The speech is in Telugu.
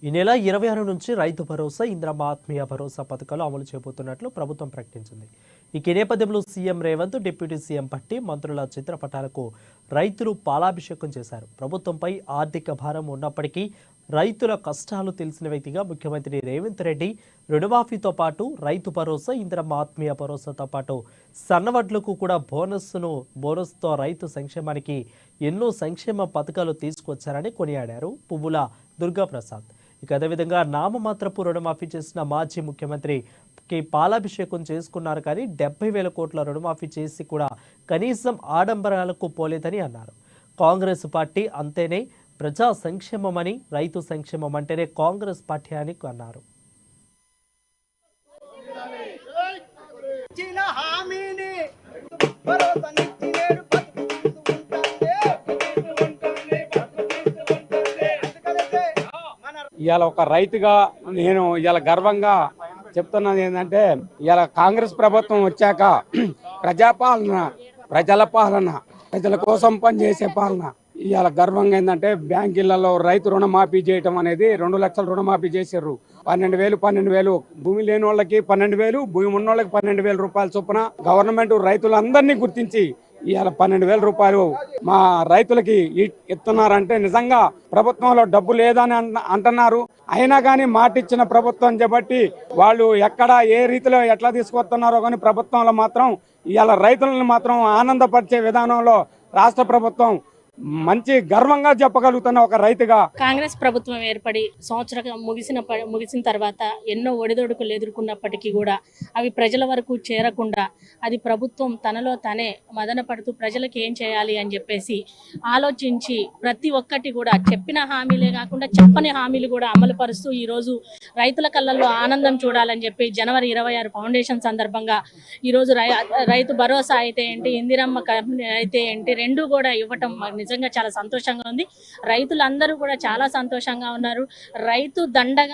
ఈ నెల 26 నుంచి రైతు భరోసా, ఇందిరమ్మ ఆత్మీయ భరోసా పథకాలు అమలు చేయబోతున్నట్లు ప్రభుత్వం ప్రకటించింది. ఈ నేపథ్యంలో సీఎం రేవంత్, డిప్యూటీ సీఎం పట్టి, మంత్రుల చిత్రపటాలకు రైతులు పాలాభిషేకం చేశారు. ప్రభుత్వంపై ఆర్థిక భారం ఉన్నప్పటికీ రైతుల కష్టాలు తెలిసిన వ్యక్తిగా ముఖ్యమంత్రి రేవంత్ రెడ్డి రుణమాఫీతో పాటు రైతు భరోసా, ఇందిరమ్మ ఆత్మీయ భరోసాతో పాటు సన్నవడ్లకు కూడా బోనస్తో రైతు సంక్షేమానికి ఎన్నో సంక్షేమ పథకాలు తీసుకొచ్చారని కొనియాడారు పువ్వుల దుర్గాప్రసాద్. ఇక అదేవిధంగా నామమాత్రపు రుణమాఫీ చేసిన మాజీ ముఖ్యమంత్రికి పాలాభిషేకం చేసుకున్నారు. కానీ 70,000 కోట్ల రుణమాఫీ చేసి కూడా కనీసం ఆడంబరాలకు పోలేదని అన్నారు. కాంగ్రెస్ పార్టీ అంతేనే ప్రజా సంక్షేమమని, రైతు సంక్షేమం అంటేనే కాంగ్రెస్ పార్టీ అని అన్నారు. ఇవాళ ఒక రైతుగా నేను ఇవాళ గర్వంగా చెప్తున్నది ఏంటంటే, ఇవాళ కాంగ్రెస్ ప్రభుత్వం వచ్చాక ప్రజాపాలన, ప్రజల పాలన, ప్రజల కోసం పనిచేసే పాలన. ఇవాళ గర్వంగా ఏంటంటే బ్యాంకులలో రైతు రుణమాఫీ చేయటం అనేది 2 లక్షల రుణమాఫీ చేశారు. 12,000 భూమి లేని వాళ్ళకి 12,000, భూమి ఉన్న వాళ్ళకి 12,000 రూపాయల చొప్పున గవర్నమెంట్ రైతులందరినీ గుర్తించి ఇవాళ 12,000 రూపాయలు మా రైతులకి ఇస్తున్నారంటే నిజంగా ప్రభుత్వంలో డబ్బు లేదని అంటున్నారు. అయినా కానీ మాట ఇచ్చిన ప్రభుత్వం చేపట్టి వాళ్ళు ఎక్కడ ఏ రీతిలో ఎట్లా తీసుకొస్తున్నారో కానీ ప్రభుత్వంలో మాత్రం ఇవాళ రైతులను మాత్రం ఆనందపరిచే విధానంలో రాష్ట్ర ప్రభుత్వం మంచి గర్వంగా చెప్పగలుగుతున్న ఒక రైతుగా. కాంగ్రెస్ ప్రభుత్వం ఏర్పడి సంవత్సరం ముగిసిన తర్వాత ఎన్నో ఒడిదొడుకులు ఎదుర్కొన్నప్పటికీ కూడా అవి ప్రజల వరకు చేరకుండా అది ప్రభుత్వం తనలో తనే మదన పడుతూ ప్రజలకు ఏం చేయాలి అని చెప్పేసి ఆలోచించి ప్రతి ఒక్కటి కూడా చెప్పిన హామీలే కాకుండా చెప్పని హామీలు కూడా అమలు పరుస్తూ ఈరోజు రైతుల కళ్ళల్లో ఆనందం చూడాలని చెప్పి జనవరి 26 ఫౌండేషన్ సందర్భంగా ఈరోజు రైతు భరోసా అయితే ఏంటి, ఇందిరమ్మ అయితే ఏంటి, రెండు కూడా ఇవ్వటం నిజంగా చాలా సంతోషంగా ఉంది. రైతులందరూ కూడా చాలా సంతోషంగా ఉన్నారు. రైతు దండగా